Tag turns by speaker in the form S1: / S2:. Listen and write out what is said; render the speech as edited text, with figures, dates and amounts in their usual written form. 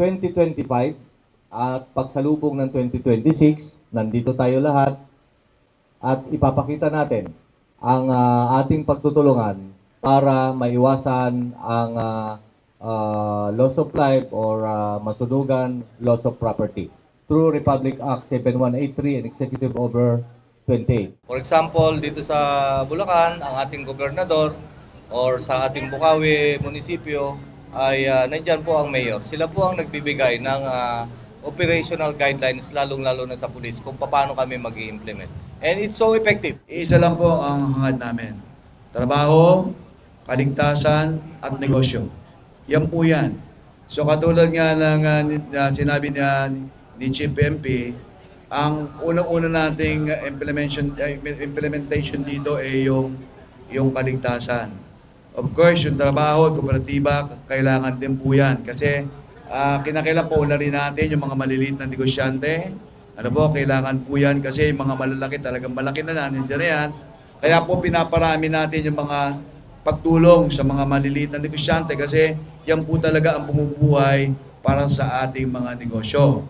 S1: 2025 at pagsalubong ng 2026, nandito tayo lahat at ipapakita natin ang ating pagtutulungan para maiwasan ang loss of life or masunugan loss of property through Republic Act 7183 and Executive Order 28.
S2: For example, dito sa Bulacan, ang ating gobernador or sa ating Bukawi munisipyo ay nandyan po ang mayor. Sila po ang nagbibigay ng operational guidelines lalong-lalo na sa pulis kung paano kami mag-i-implement. And it's so effective.
S3: Isa lang po ang hangad namin. Trabaho, kaligtasan, at negosyo. Yan po yan. So katulad nga ng sinabi ni Chief MP, ang unang-una nating implementation dito ay yung kaligtasan. Of course, yung trabaho at kooperatiba, kailangan din po yan. Kasi kinakailan po na rin natin yung mga maliliit na negosyante. Ano po, kailangan po yan kasi yung mga malalaki, talagang malaki na nandiyan na yan. Kaya po pinaparami natin yung mga pagtulong sa mga maliliit na negosyante kasi yan po talaga ang bumubuhay para sa ating mga negosyo.